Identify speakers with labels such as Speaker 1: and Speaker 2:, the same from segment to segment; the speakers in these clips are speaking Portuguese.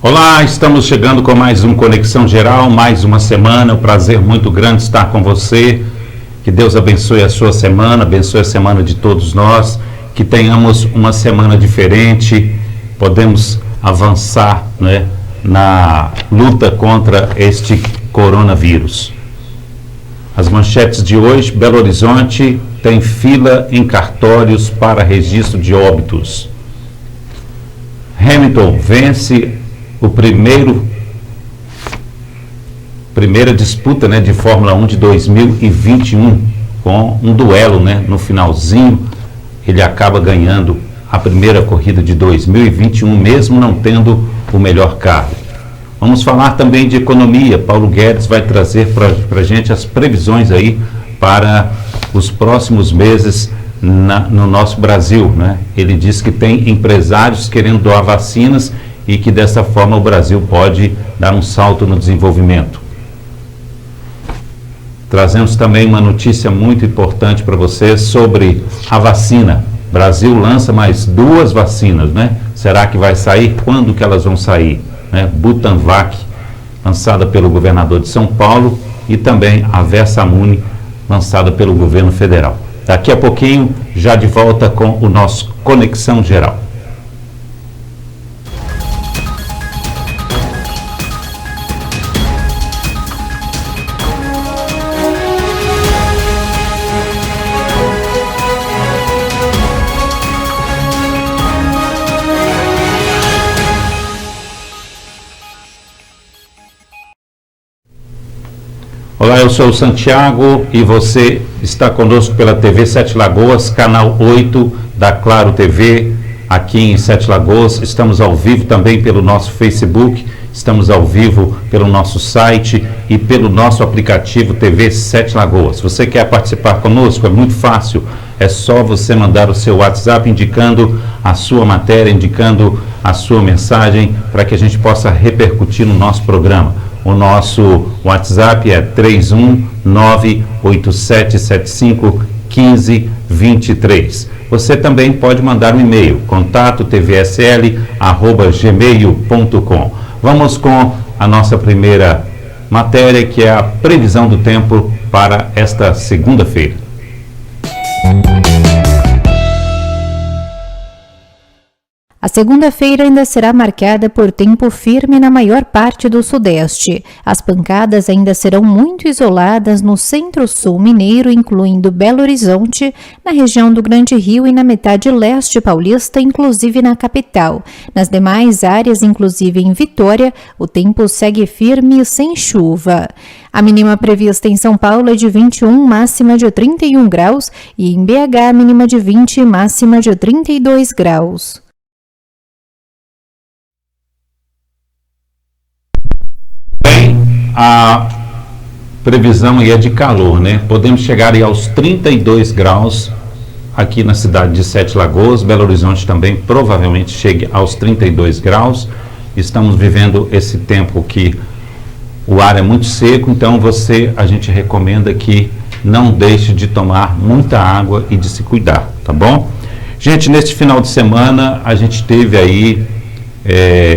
Speaker 1: Olá, estamos chegando com mais um Conexão Geral, mais uma semana, um prazer muito grande estar com você. Que Deus abençoe a sua semana, abençoe a semana de todos nós, que tenhamos uma semana diferente, podemos avançar, né, na luta contra este coronavírus. As manchetes de hoje: Belo Horizonte tem fila em cartórios para registro de óbitos. Hamilton vence o primeira disputa, né, de Fórmula 1 de 2021, com um duelo, né, no finalzinho. Ele acaba ganhando a primeira corrida de 2021, mesmo não tendo o melhor carro. Vamos falar também de economia. Paulo Guedes vai trazer para a gente as previsões aí para os próximos meses no nosso Brasil, né? Ele diz que tem empresários querendo doar vacinas e que dessa forma o Brasil pode dar um salto no desenvolvimento. Trazemos também uma notícia muito importante para vocês sobre a vacina. O Brasil lança mais 2 vacinas, né? Será que vai sair? Quando que elas vão sair? Né? Butanvac, lançada pelo governador de São Paulo, e também a Versamune, lançada pelo governo federal. Daqui a pouquinho, já de volta com o nosso Conexão Geral. Olá, eu sou o Santiago e você está conosco pela TV Sete Lagoas, canal 8 da Claro TV, aqui em Sete Lagoas. Estamos ao vivo também pelo nosso Facebook, estamos ao vivo pelo nosso site e pelo nosso aplicativo TV Sete Lagoas. Você quer participar conosco? É muito fácil, é só você mandar o seu WhatsApp indicando a sua matéria, indicando a sua mensagem, para que a gente possa repercutir no nosso programa. O nosso WhatsApp é 31987751523. Você também pode mandar um e-mail, contato@tvsl@gmail.com. Vamos com a nossa primeira matéria, que é a previsão do tempo para esta segunda-feira.
Speaker 2: A segunda-feira ainda será marcada por tempo firme na maior parte do sudeste. As pancadas ainda serão muito isoladas no centro-sul mineiro, incluindo Belo Horizonte, na região do Grande Rio e na metade leste paulista, inclusive na capital. Nas demais áreas, inclusive em Vitória, o tempo segue firme e sem chuva. A mínima prevista em São Paulo é de 21, máxima de 31 graus, e em BH, mínima de 20, máxima de 32 graus.
Speaker 1: A previsão aí é de calor, né? Podemos chegar aí aos 32 graus aqui na cidade de Sete Lagoas. Belo Horizonte também provavelmente chegue aos 32 graus. Estamos vivendo esse tempo que o ar é muito seco, então a gente recomenda que não deixe de tomar muita água e de se cuidar, tá bom? Gente, neste final de semana a gente teve aí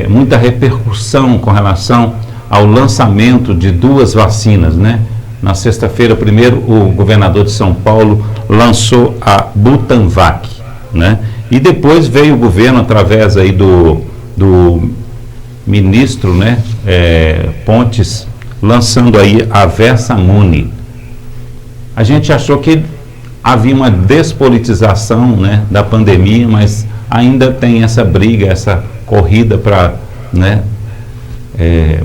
Speaker 1: muita repercussão com relação ao lançamento de 2 vacinas, né? Na sexta-feira, primeiro, o governador de São Paulo lançou a Butanvac, né? E depois veio o governo, através aí do ministro, né, Pontes, lançando aí a Versamune. A gente achou que havia uma despolitização, né, da pandemia, mas ainda tem essa briga, essa corrida para, né,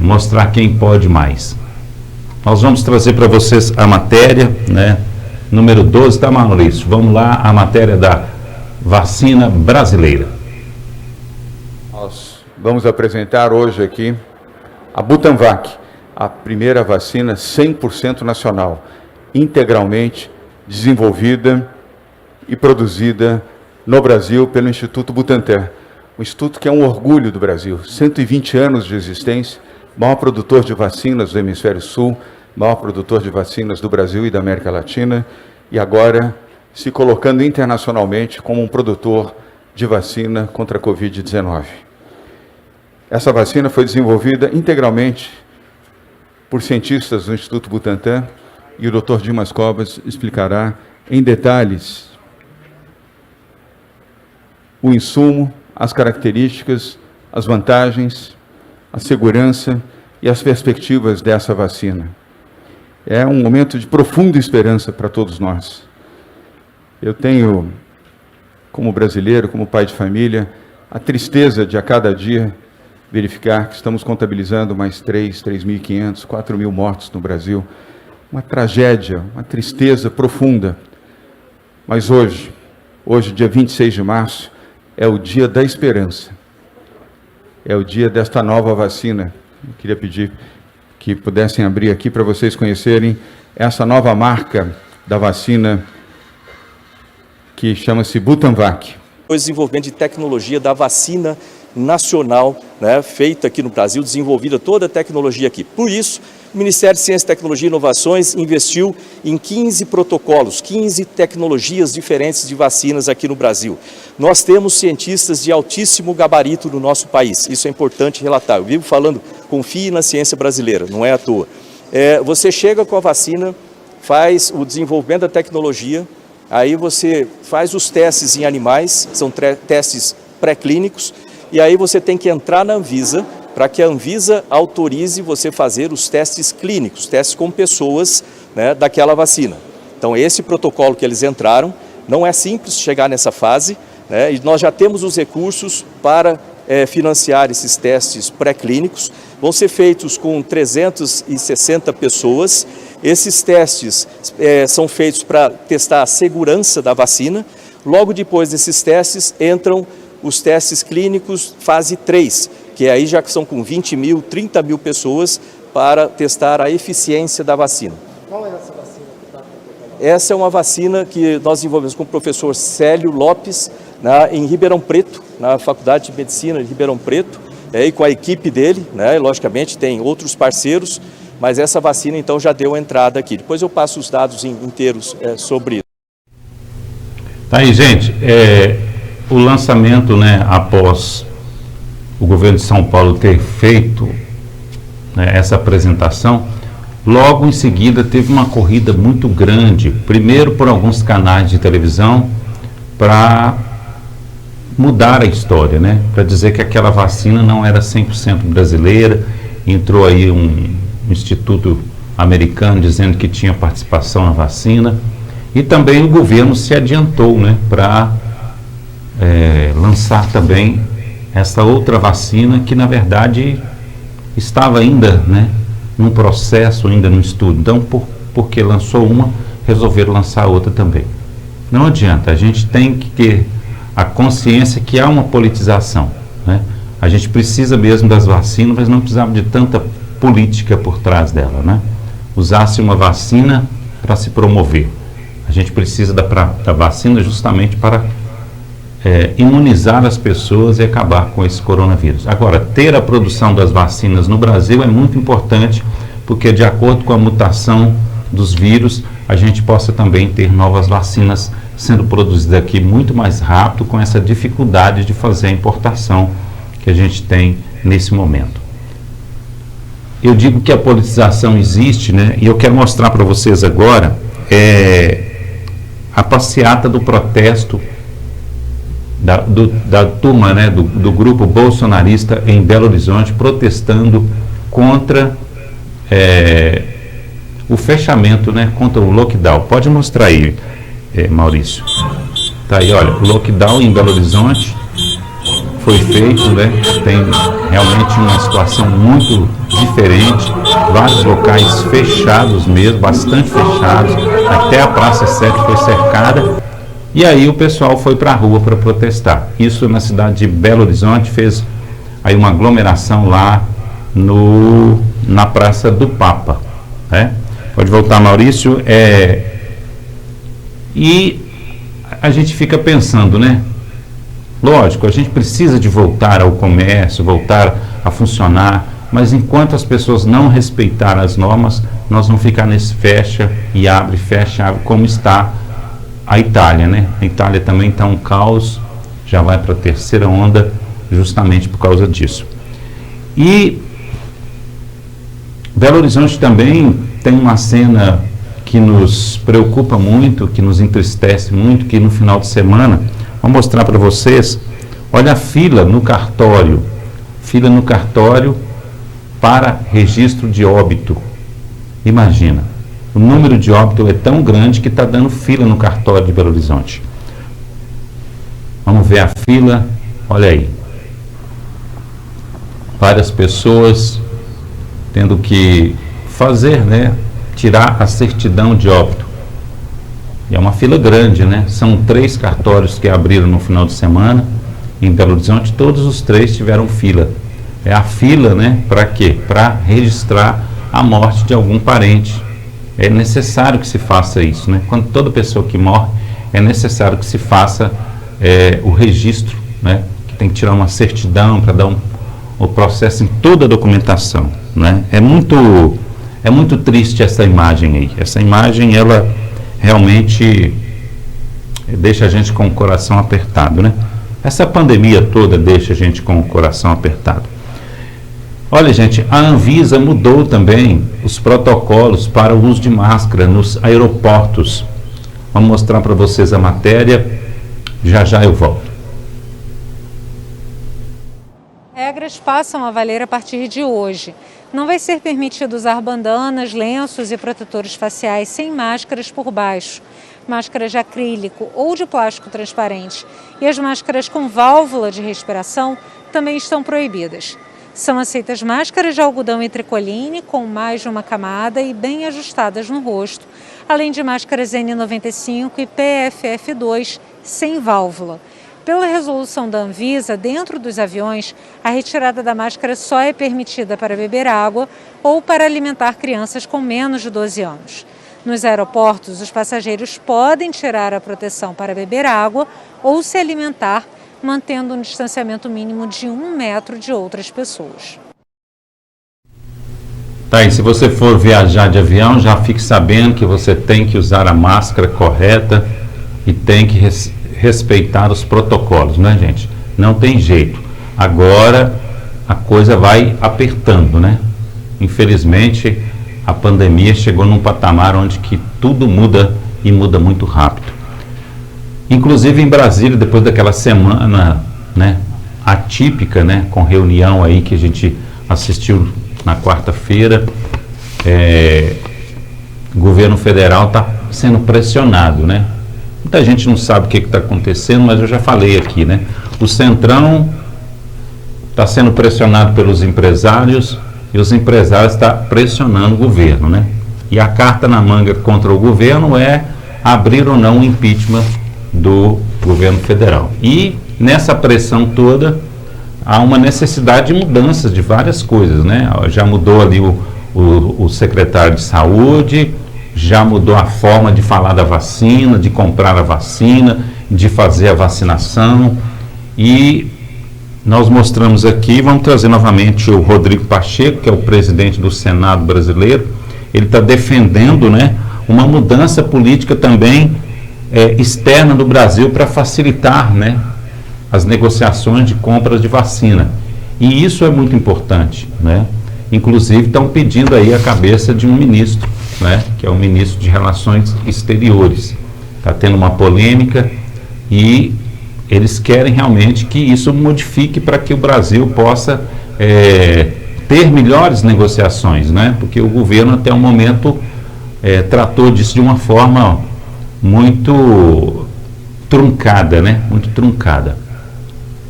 Speaker 1: mostrar quem pode mais. Nós vamos trazer para vocês a matéria, né, número 12, tá, Maurício? Vamos lá, a matéria da vacina brasileira.
Speaker 3: Nós vamos apresentar hoje aqui a Butanvac, a primeira vacina 100% nacional, integralmente desenvolvida e produzida no Brasil pelo Instituto Butantan. Um instituto que é um orgulho do Brasil, 120 anos de existência, maior produtor de vacinas do Hemisfério Sul, maior produtor de vacinas do Brasil e da América Latina, e agora se colocando internacionalmente como um produtor de vacina contra a Covid-19. Essa vacina foi desenvolvida integralmente por cientistas do Instituto Butantan, e o Dr. Dimas Covas explicará em detalhes o insumo, as características, as vantagens, a segurança e as perspectivas dessa vacina. É um momento de profunda esperança para todos nós. Eu tenho, como brasileiro, como pai de família, a tristeza de a cada dia verificar que estamos contabilizando mais 3.500, 4.000 mortos no Brasil. Uma tragédia, uma tristeza profunda. Mas hoje, dia 26 de março, é o dia da esperança. É o dia desta nova vacina. Eu queria pedir que pudessem abrir aqui para vocês conhecerem essa nova marca da vacina que chama-se Butanvac.
Speaker 4: O desenvolvimento de tecnologia da vacina nacional, né, feita aqui no Brasil, desenvolvida toda a tecnologia aqui. Por isso, o Ministério de Ciência, Tecnologia e Inovações investiu em 15 protocolos, 15 tecnologias diferentes de vacinas aqui no Brasil. Nós temos cientistas de altíssimo gabarito no nosso país, isso é importante relatar. Eu vivo falando, confie na ciência brasileira, não é à toa. Você chega com a vacina, faz o desenvolvimento da tecnologia, aí você faz os testes em animais, são testes pré-clínicos, e aí você tem que entrar na Anvisa, para que a Anvisa autorize você fazer os testes clínicos, testes com pessoas, né, daquela vacina. Então esse protocolo que eles entraram, não é simples chegar nessa fase, né, e nós já temos os recursos para financiar esses testes pré-clínicos, vão ser feitos com 360 pessoas. Esses testes são feitos para testar a segurança da vacina. Logo depois desses testes entram os testes clínicos fase 3, que aí já são com 20.000, 30.000 pessoas para testar a eficiência da vacina.
Speaker 5: Qual é essa vacina?
Speaker 4: Essa é uma vacina que nós desenvolvemos com o professor Célio Lopes, em Ribeirão Preto, na Faculdade de Medicina de Ribeirão Preto, e com a equipe dele, né, logicamente tem outros parceiros, mas essa vacina então já deu entrada aqui. Depois eu passo os dados inteiros sobre isso.
Speaker 1: Tá aí, gente, o lançamento, né, após o governo de São Paulo ter feito, né, essa apresentação, logo em seguida teve uma corrida muito grande, primeiro por alguns canais de televisão, para mudar a história, né, para dizer que aquela vacina não era 100% brasileira. Entrou aí um instituto americano dizendo que tinha participação na vacina, e também o governo se adiantou, né, para lançar também essa outra vacina que na verdade estava ainda, né, num processo, ainda no estudo. Então, porque lançou uma, resolveram lançar outra também. Não adianta, a gente tem que ter a consciência que há uma politização, né? A gente precisa mesmo das vacinas, mas não precisava de tanta política por trás dela, né? Usasse uma vacina para se promover. A gente precisa da vacina justamente para imunizar as pessoas e acabar com esse coronavírus. Agora, ter a produção das vacinas no Brasil é muito importante, porque de acordo com a mutação dos vírus, a gente possa também ter novas vacinas sendo produzidas aqui muito mais rápido, com essa dificuldade de fazer a importação que a gente tem nesse momento. Eu digo que a politização existe, né? E eu quero mostrar para vocês agora a passeata do protesto da turma, né, do grupo bolsonarista em Belo Horizonte, protestando contra o fechamento, né, contra o lockdown. Pode mostrar aí, Maurício. Tá aí, olha, o lockdown em Belo Horizonte foi feito, né, tem realmente uma situação muito diferente, vários locais fechados mesmo, bastante fechados, até a Praça 7 foi cercada. E aí o pessoal foi para a rua para protestar. Isso na cidade de Belo Horizonte, fez aí uma aglomeração lá na Praça do Papa, né? Pode voltar, Maurício. E a gente fica pensando, né? Lógico, a gente precisa de voltar ao comércio, voltar a funcionar, mas enquanto as pessoas não respeitarem as normas, nós vamos ficar nesse fecha e abre, como está a Itália, né? A Itália também está um caos, já vai para a terceira onda, justamente por causa disso. E Belo Horizonte também tem uma cena que nos preocupa muito, que nos entristece muito, que no final de semana, vou mostrar para vocês, olha a fila no cartório para registro de óbito. Imagina, o número de óbito é tão grande que está dando fila no cartório de Belo Horizonte. Vamos ver a fila, olha aí. Várias pessoas tendo que fazer, né, tirar a certidão de óbito. E é uma fila grande, né? São 3 cartórios que abriram no final de semana em Belo Horizonte, todos os 3 tiveram fila. É a fila, né, para quê? Para registrar a morte de algum parente. É necessário que se faça isso, né? Quando toda pessoa que morre, é necessário que se faça o registro, né? Que tem que tirar uma certidão para dar o processo em toda a documentação, né? É muito triste essa imagem aí. Essa imagem, ela realmente deixa a gente com o coração apertado, né? Essa pandemia toda deixa a gente com o coração apertado. Olha, gente, a Anvisa mudou também os protocolos para o uso de máscara nos aeroportos. Vamos mostrar para vocês a matéria. Já já eu volto.
Speaker 5: Regras passam a valer a partir de hoje. Não vai ser permitido usar bandanas, lenços e protetores faciais sem máscaras por baixo, máscaras de acrílico ou de plástico transparente. E as máscaras com válvula de respiração também estão proibidas. São aceitas máscaras de algodão e tricoline com mais de uma camada e bem ajustadas no rosto, além de máscaras N95 e PFF2 sem válvula. Pela resolução da Anvisa, dentro dos aviões, a retirada da máscara só é permitida para beber água ou para alimentar crianças com menos de 12 anos. Nos aeroportos, os passageiros podem tirar a proteção para beber água ou se alimentar, mantendo um distanciamento mínimo de 1 metro de outras pessoas.
Speaker 1: Tá, e se você for viajar de avião, já fique sabendo que você tem que usar a máscara correta e tem que respeitar os protocolos, né, gente? Não tem jeito. Agora a coisa vai apertando, né? Infelizmente, a pandemia chegou num patamar onde que tudo muda e muda muito rápido. Inclusive em Brasília, depois daquela semana, né, atípica, né, com reunião aí que a gente assistiu na quarta-feira, o governo federal está sendo pressionado, né? Muita gente não sabe o que está acontecendo, mas eu já falei aqui, né? O Centrão está sendo pressionado pelos empresários e os empresários estão pressionando o governo, né? E a carta na manga contra o governo é abrir ou não o impeachment do governo federal. E nessa pressão toda há uma necessidade de mudanças de várias coisas, né? Já mudou ali o secretário de saúde, já mudou a forma de falar da vacina, de comprar a vacina, de fazer a vacinação. E nós mostramos aqui, vamos trazer novamente o Rodrigo Pacheco, que é o presidente do Senado brasileiro. Ele está defendendo, né, uma mudança política também externa do Brasil para facilitar, né, as negociações de compras de vacina. E isso é muito importante, né? Inclusive estão pedindo aí a cabeça de um ministro, né, que é o ministro de Relações Exteriores. Está tendo uma polêmica e eles querem realmente que isso modifique para que o Brasil possa ter melhores negociações, né? Porque o governo até o momento tratou disso de uma forma muito truncada, né? Muito truncada.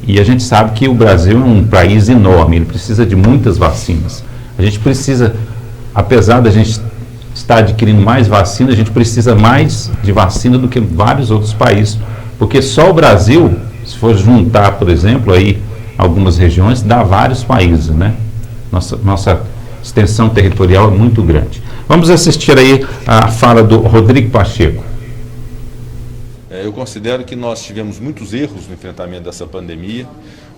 Speaker 1: E a gente sabe que o Brasil é um país enorme, ele precisa de muitas vacinas. A gente precisa, apesar da gente estar adquirindo mais vacina, a gente precisa mais de vacina do que vários outros países. Porque só o Brasil, se for juntar, por exemplo, aí algumas regiões, dá vários países, né? Nossa extensão territorial é muito grande. Vamos assistir aí a fala do Rodrigo Pacheco.
Speaker 6: Eu considero que nós tivemos muitos erros no enfrentamento dessa pandemia.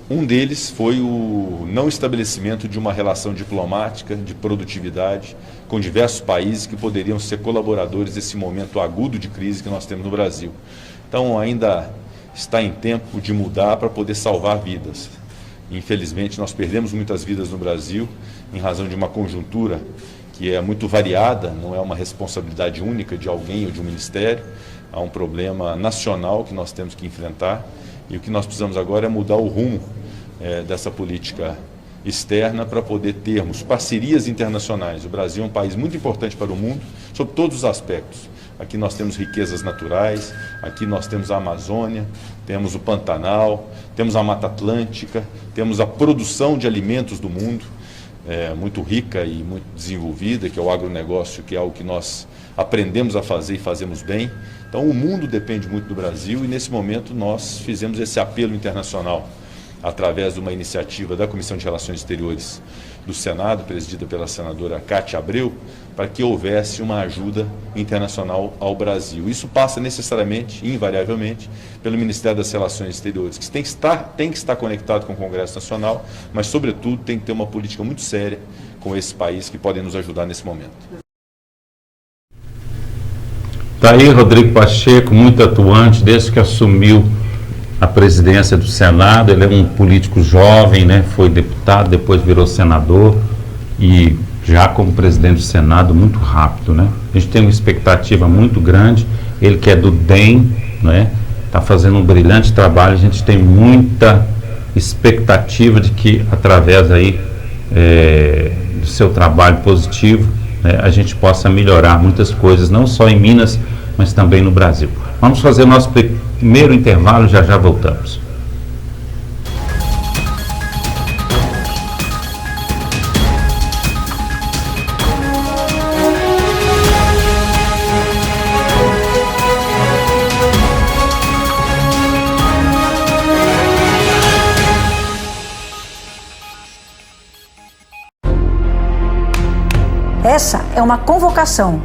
Speaker 6: Um deles foi o não estabelecimento de uma relação diplomática, de produtividade, com diversos países que poderiam ser colaboradores desse momento agudo de crise que nós temos no Brasil. Então ainda está em tempo de mudar para poder salvar vidas. Infelizmente, nós perdemos muitas vidas no Brasil em razão de uma conjuntura que é muito variada, não é uma responsabilidade única de alguém ou de um ministério. Há um problema nacional que nós temos que enfrentar e o que nós precisamos agora é mudar o rumo dessa política externa para poder termos parcerias internacionais. O Brasil é um país muito importante para o mundo, sob todos os aspectos. Aqui nós temos riquezas naturais, aqui nós temos a Amazônia, temos o Pantanal, temos a Mata Atlântica, temos a produção de alimentos do mundo, muito rica e muito desenvolvida, que é o agronegócio, que é algo que nós aprendemos a fazer e fazemos bem. Então o mundo depende muito do Brasil e nesse momento nós fizemos esse apelo internacional através de uma iniciativa da Comissão de Relações Exteriores do Senado, presidida pela senadora Cátia Abreu, para que houvesse uma ajuda internacional ao Brasil. Isso passa necessariamente, invariavelmente, pelo Ministério das Relações Exteriores, que tem que estar conectado com o Congresso Nacional, mas, sobretudo, tem que ter uma política muito séria com esse país que podem nos ajudar nesse momento.
Speaker 1: Está aí Rodrigo Pacheco, muito atuante, desde que assumiu a presidência do Senado. Ele é um político jovem, né? Foi deputado, depois virou senador e já como presidente do Senado muito rápido, né? A gente tem uma expectativa muito grande. Ele que é do DEM, né? Está fazendo um brilhante trabalho. A gente tem muita expectativa de que através aí do seu trabalho positivo, né, a gente possa melhorar muitas coisas, não só em Minas, mas também no Brasil. Vamos fazer o nosso primeiro intervalo, já voltamos.
Speaker 7: Essa é uma convocação.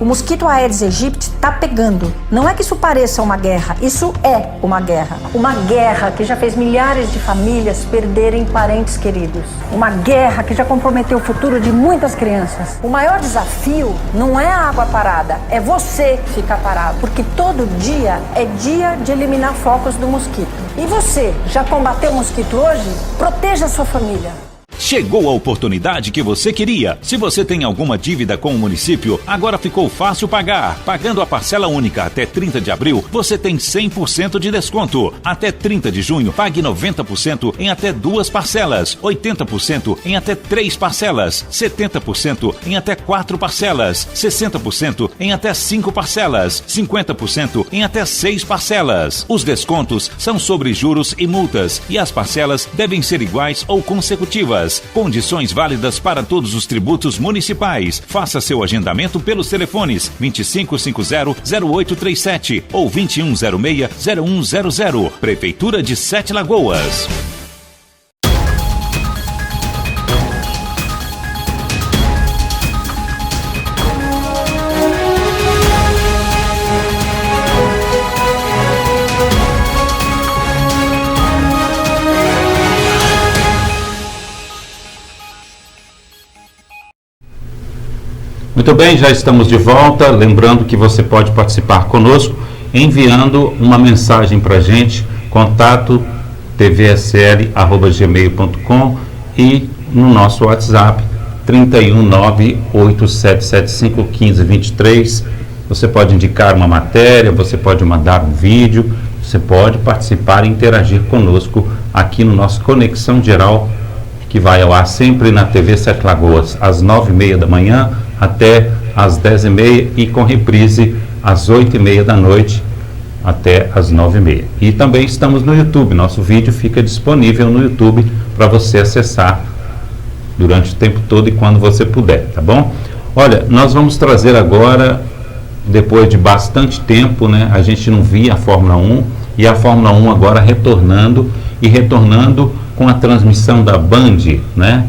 Speaker 7: O mosquito Aedes aegypti está pegando. Não é que isso pareça uma guerra, isso é uma guerra. Uma guerra que já fez milhares de famílias perderem parentes queridos. Uma guerra que já comprometeu o futuro de muitas crianças. O maior desafio não é a água parada, é você ficar parado. Porque todo dia é dia de eliminar focos do mosquito. E você, já combateu o mosquito hoje? Proteja a sua família.
Speaker 8: Chegou a oportunidade que você queria. Se você tem alguma dívida com o município, agora ficou fácil pagar. Pagando a parcela única até 30 de abril, você tem 100% de desconto. Até 30 de junho, pague 90% em até 2 parcelas, 80% em até 3 parcelas, 70% em até 4 parcelas, 60% em até 5 parcelas, 50% em até 6 parcelas. Os descontos são sobre juros e multas e as parcelas devem ser iguais ou consecutivas. Condições válidas para todos os tributos municipais. Faça seu agendamento pelos telefones 2550-0837 ou 2106-0100. Prefeitura de Sete Lagoas.
Speaker 1: Muito bem, já estamos de volta. Lembrando que você pode participar conosco enviando uma mensagem para a gente, contato tvsl@gmail.com e no nosso WhatsApp 31987751523. Você pode indicar uma matéria, você pode mandar um vídeo, você pode participar e interagir conosco aqui no nosso Conexão Geral, que vai ao ar sempre na TV Sete Lagoas, às 9h30 da manhã até às 10h30 e com reprise às 8h30 da noite até às 9h30. E também estamos no YouTube, nosso vídeo fica disponível no YouTube para você acessar durante o tempo todo e quando você puder, tá bom? Olha, nós vamos trazer agora, depois de bastante tempo, né, a gente não via a Fórmula 1 e a Fórmula 1 agora retornando com a transmissão da Band, né?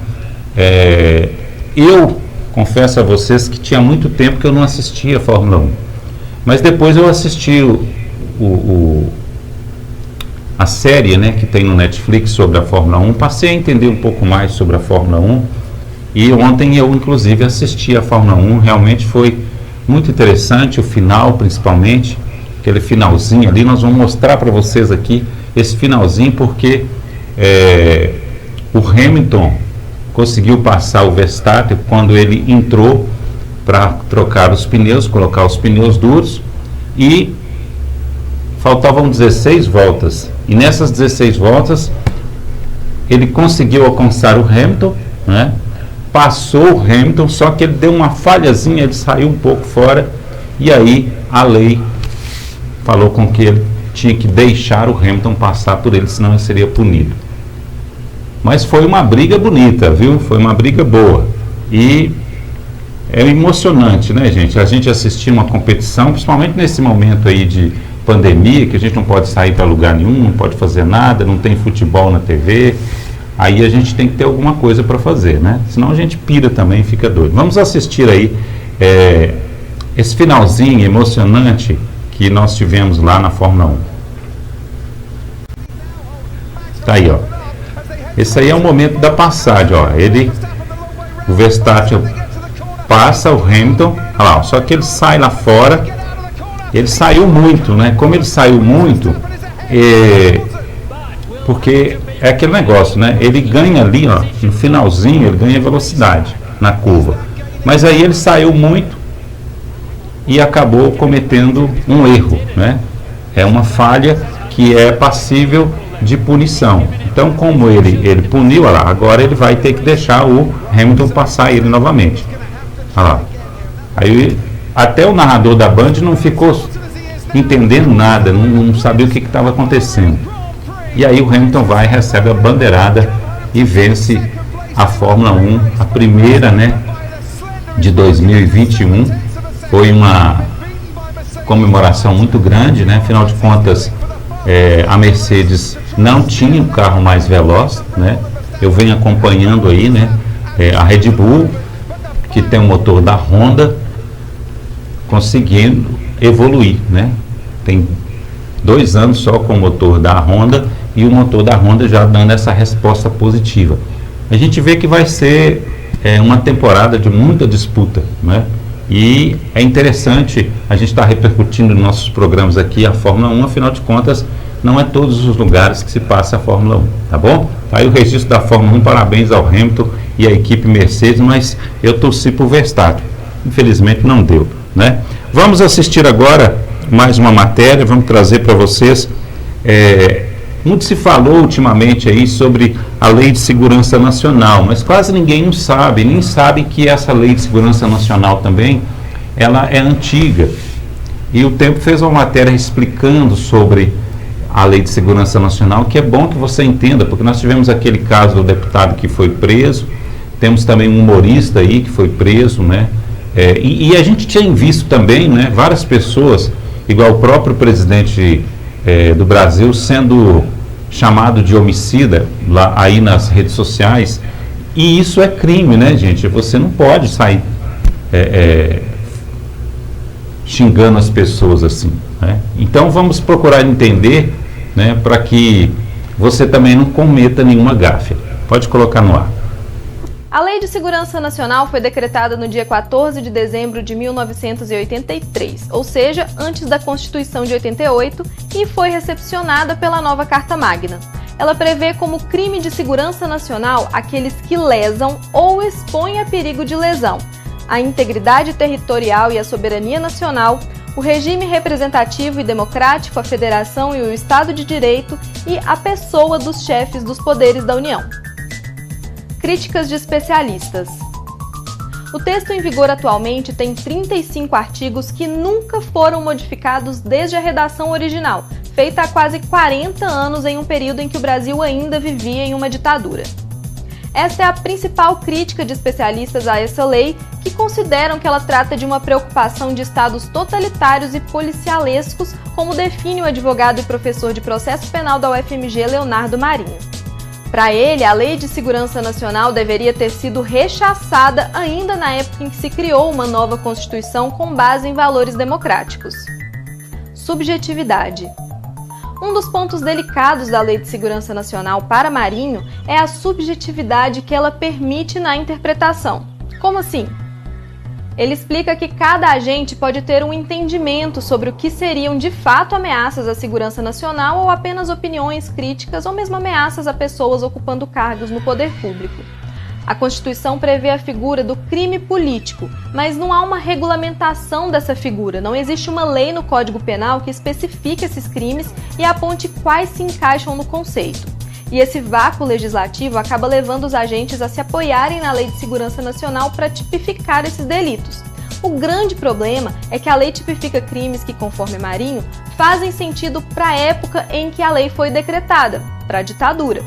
Speaker 1: Eu confesso a vocês que tinha muito tempo que eu não assistia a Fórmula 1, mas depois eu assisti a série, né, que tem no Netflix sobre a Fórmula 1, passei a entender um pouco mais sobre a Fórmula 1 e ontem eu inclusive assisti a Fórmula 1, realmente foi muito interessante, o final principalmente, aquele finalzinho ali, nós vamos mostrar para vocês aqui esse finalzinho porque o Hamilton conseguiu passar o Verstappen quando ele entrou para trocar os pneus, colocar os pneus duros, e faltavam 16 voltas. E nessas 16 voltas, ele conseguiu alcançar o Hamilton, né? Passou o Hamilton, só que ele deu uma falhazinha, ele saiu um pouco fora, e aí a lei falou com que ele tinha que deixar o Hamilton passar por ele, senão ele seria punido. Mas foi uma briga bonita, viu? Foi uma briga boa. E é emocionante, né, gente? A gente assistir uma competição, principalmente nesse momento aí de pandemia, que a gente não pode sair para lugar nenhum, não pode fazer nada, não tem futebol na TV. Aí a gente tem que ter alguma coisa para fazer, né? Senão a gente pira também, fica doido. Vamos assistir aí esse finalzinho emocionante que nós tivemos lá na Fórmula 1. Tá aí, ó. Esse aí é o momento da passagem, ó. O Verstappen passa o Hamilton, olha lá, só que ele sai lá fora. Ele saiu muito, né? Como ele saiu muito, porque é aquele negócio, né? Ele ganha ali, ó, no finalzinho, ele ganha velocidade na curva. Mas aí ele saiu muito e acabou cometendo um erro, né? É uma falha que é passível de punição. Então, como ele puniu, olha lá, agora ele vai ter que deixar o Hamilton passar ele novamente. Olha lá. Aí até o narrador da Band não ficou entendendo nada, não sabia o que estava acontecendo. E aí o Hamilton vai, recebe a bandeirada e vence a Fórmula 1, a primeira, né, de 2021. Foi uma comemoração muito grande, né? Afinal de contas, a Mercedes não tinha o carro mais veloz, né? Eu venho acompanhando aí, né, a Red Bull, que tem o motor da Honda, conseguindo evoluir, né? Tem 2 anos só com o motor da Honda e o motor da Honda já dando essa resposta positiva. A gente vê que vai ser uma temporada de muita disputa, né? E é interessante a gente estar repercutindo nos nossos programas aqui a Fórmula 1, afinal de contas, não é todos os lugares que se passa a Fórmula 1, tá bom? Tá aí o registro da Fórmula 1, parabéns ao Hamilton e à equipe Mercedes, mas eu torci por Verstappen, infelizmente não deu, né? Vamos assistir agora mais uma matéria, vamos trazer para vocês, muito se falou ultimamente aí sobre a Lei de Segurança Nacional, mas quase ninguém não sabe, nem sabe que essa Lei de Segurança Nacional também, ela é antiga. E o Tempo fez uma matéria explicando sobre a Lei de Segurança Nacional, que é bom que você entenda, porque nós tivemos aquele caso do deputado que foi preso, temos também um humorista aí que foi preso, né? E a gente tinha visto também, né, várias pessoas, igual o próprio presidente do Brasil, sendo chamado de homicida lá aí nas redes sociais, e isso é crime, né, gente? Você não pode sair xingando as pessoas assim, né? Então vamos procurar entender, né, para que você também não cometa nenhuma gafe. Pode colocar no ar.
Speaker 9: A Lei de Segurança Nacional foi decretada no dia 14 de dezembro de 1983, ou seja, antes da Constituição de 88, e foi recepcionada pela nova Carta Magna. Ela prevê como crime de segurança nacional aqueles que lesam ou expõem a perigo de lesão a integridade territorial e a soberania nacional, o regime representativo e democrático, a federação e o Estado de Direito e a pessoa dos chefes dos poderes da União. Críticas de especialistas. O texto em vigor atualmente tem 35 artigos que nunca foram modificados desde a redação original, feita há quase 40 anos em um período em que o Brasil ainda vivia em uma ditadura. Esta é a principal crítica de especialistas a essa lei, que consideram que ela trata de uma preocupação de estados totalitários e policialescos, como define o advogado e professor de processo penal da UFMG, Leonardo Marinho. Para ele, a Lei de Segurança Nacional deveria ter sido rechaçada ainda na época em que se criou uma nova Constituição com base em valores democráticos. Subjetividade. Um dos pontos delicados da Lei de Segurança Nacional para Marinho é a subjetividade que ela permite na interpretação. Como assim? Ele explica que cada agente pode ter um entendimento sobre o que seriam de fato ameaças à segurança nacional ou apenas opiniões críticas ou mesmo ameaças a pessoas ocupando cargos no poder público. A Constituição prevê a figura do crime político, mas não há uma regulamentação dessa figura, não existe uma lei no Código Penal que especifique esses crimes e aponte quais se encaixam no conceito. E esse vácuo legislativo acaba levando os agentes a se apoiarem na Lei de Segurança Nacional para tipificar esses delitos. O grande problema é que a lei tipifica crimes que, conforme Marinho, fazem sentido para a época em que a lei foi decretada, para a ditadura.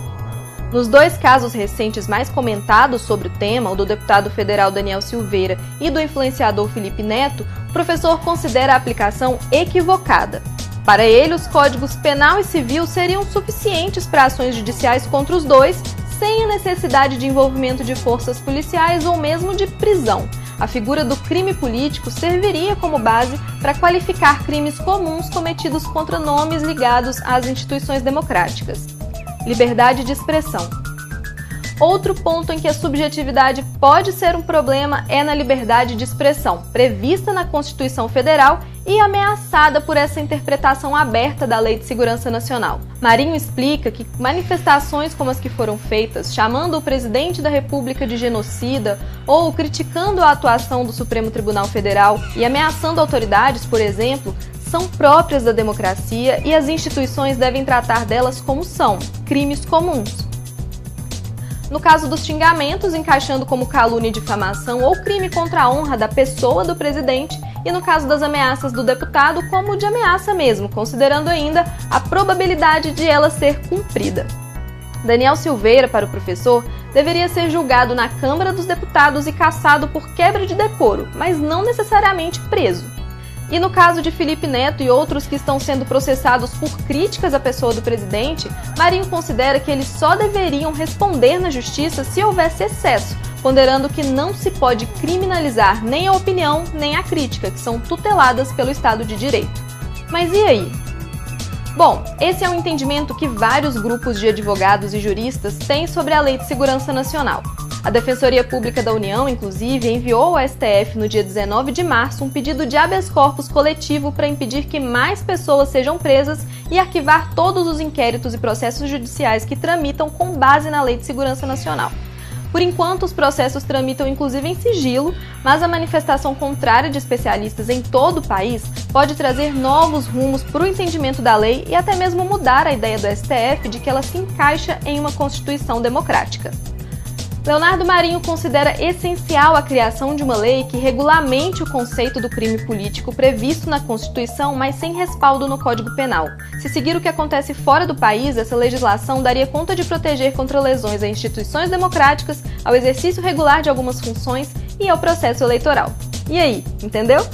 Speaker 9: Nos dois casos recentes mais comentados sobre o tema, o do deputado federal Daniel Silveira e do influenciador Felipe Neto, o professor considera a aplicação equivocada. Para ele, os códigos penal e civil seriam suficientes para ações judiciais contra os dois, sem a necessidade de envolvimento de forças policiais ou mesmo de prisão. A figura do crime político serviria como base para qualificar crimes comuns cometidos contra nomes ligados às instituições democráticas. Liberdade de expressão. Outro ponto em que a subjetividade pode ser um problema é na liberdade de expressão, prevista na Constituição Federal e ameaçada por essa interpretação aberta da Lei de Segurança Nacional. Marinho explica que manifestações como as que foram feitas, chamando o presidente da República de genocida ou criticando a atuação do Supremo Tribunal Federal e ameaçando autoridades, por exemplo, são próprias da democracia e as instituições devem tratar delas como são, crimes comuns. No caso dos xingamentos, encaixando como calúnia e difamação ou crime contra a honra da pessoa do presidente, e no caso das ameaças do deputado, como de ameaça mesmo, considerando ainda a probabilidade de ela ser cumprida. Daniel Silveira, para o professor, deveria ser julgado na Câmara dos Deputados e cassado por quebra de decoro, mas não necessariamente preso. E no caso de Felipe Neto e outros que estão sendo processados por críticas à pessoa do presidente, Marinho considera que eles só deveriam responder na justiça se houvesse excesso, ponderando que não se pode criminalizar nem a opinião nem a crítica, que são tuteladas pelo Estado de Direito. Mas e aí? Bom, esse é um entendimento que vários grupos de advogados e juristas têm sobre a Lei de Segurança Nacional. A Defensoria Pública da União, inclusive, enviou ao STF no dia 19 de março um pedido de habeas corpus coletivo para impedir que mais pessoas sejam presas e arquivar todos os inquéritos e processos judiciais que tramitam com base na Lei de Segurança Nacional. Por enquanto, os processos tramitam inclusive em sigilo, mas a manifestação contrária de especialistas em todo o país pode trazer novos rumos para o entendimento da lei e até mesmo mudar a ideia do STF de que ela se encaixa em uma Constituição democrática. Leonardo Marinho considera essencial a criação de uma lei que regulamente o conceito do crime político previsto na Constituição, mas sem respaldo no Código Penal. Se seguir o que acontece fora do país, essa legislação daria conta de proteger contra lesões a instituições democráticas, ao exercício regular de algumas funções e ao processo eleitoral. E aí, entendeu?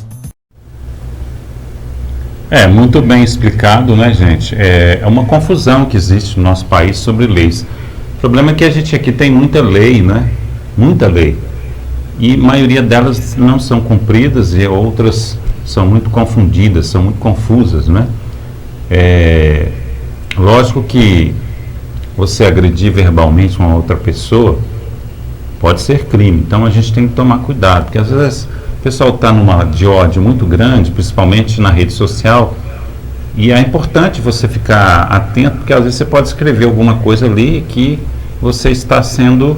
Speaker 1: Muito bem explicado, né, gente? É uma confusão que existe no nosso país sobre leis. O problema é que a gente aqui tem muita lei, né? Muita lei. E a maioria delas não são cumpridas e outras são muito confundidas, são muito confusas, né? Lógico que você agredir verbalmente uma outra pessoa pode ser crime. Então a gente tem que tomar cuidado, porque às vezes o pessoal está numa de ódio muito grande, principalmente na rede social. E é importante você ficar atento, porque às vezes você pode escrever alguma coisa ali que você está sendo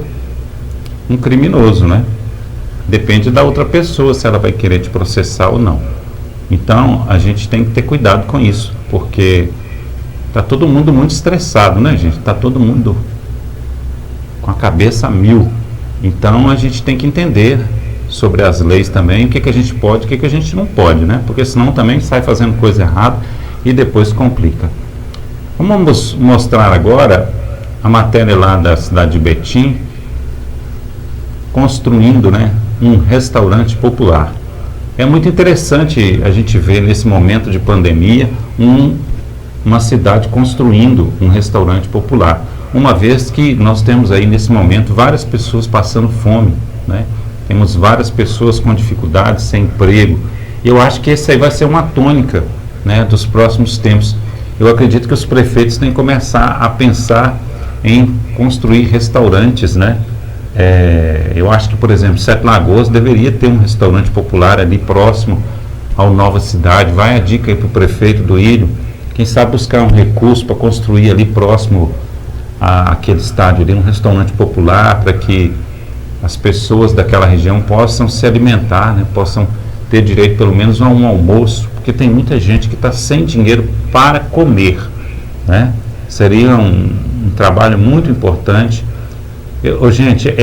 Speaker 1: um criminoso, né? Depende da outra pessoa, se ela vai querer te processar ou não. Então, a gente tem que ter cuidado com isso, porque está todo mundo muito estressado, né, gente? Está todo mundo com a cabeça a mil. Então, a gente tem que entender sobre as leis também, o que a gente pode e o que a gente não pode, né? Porque senão também sai fazendo coisa errada e depois complica. Vamos mostrar agora a matéria lá da cidade de Betim, construindo, né, um restaurante popular. É muito interessante a gente ver nesse momento de pandemia uma cidade construindo um restaurante popular, uma vez que nós temos aí nesse momento várias pessoas passando fome, né? Temos várias pessoas com dificuldades, sem emprego. Eu acho que esse aí vai ser uma tônica, né, dos próximos tempos. Eu acredito que os prefeitos têm que começar a pensar em construir restaurantes, né, Eu acho que, por exemplo, Sete Lagoas deveria ter um restaurante popular ali próximo ao Nova Cidade. Vai a dica aí para o prefeito do Ilho, quem sabe buscar um recurso para construir ali próximo àquele estádio ali, um restaurante popular, para que as pessoas daquela região possam se alimentar, né? Possam ter direito pelo menos a um almoço, porque tem muita gente que está sem dinheiro para comer, né? Seria um trabalho muito importante. Gente,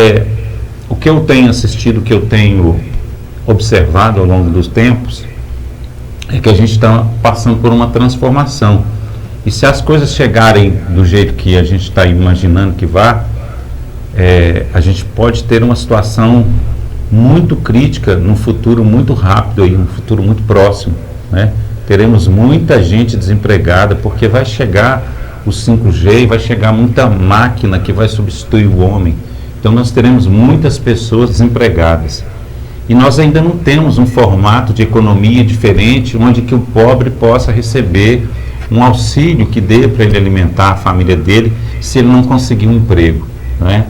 Speaker 1: o que eu tenho assistido, o que eu tenho observado ao longo dos tempos, é que a gente está passando por uma transformação. E se as coisas chegarem do jeito que a gente está imaginando que vá, a gente pode ter uma situação muito crítica num futuro muito rápido, num futuro muito próximo, né? Teremos muita gente desempregada, porque vai chegar o 5G, vai chegar muita máquina que vai substituir o homem. Então nós teremos muitas pessoas desempregadas. E nós ainda não temos um formato de economia diferente, onde que o pobre possa receber um auxílio que dê para ele alimentar a família dele, se ele não conseguir um emprego, né?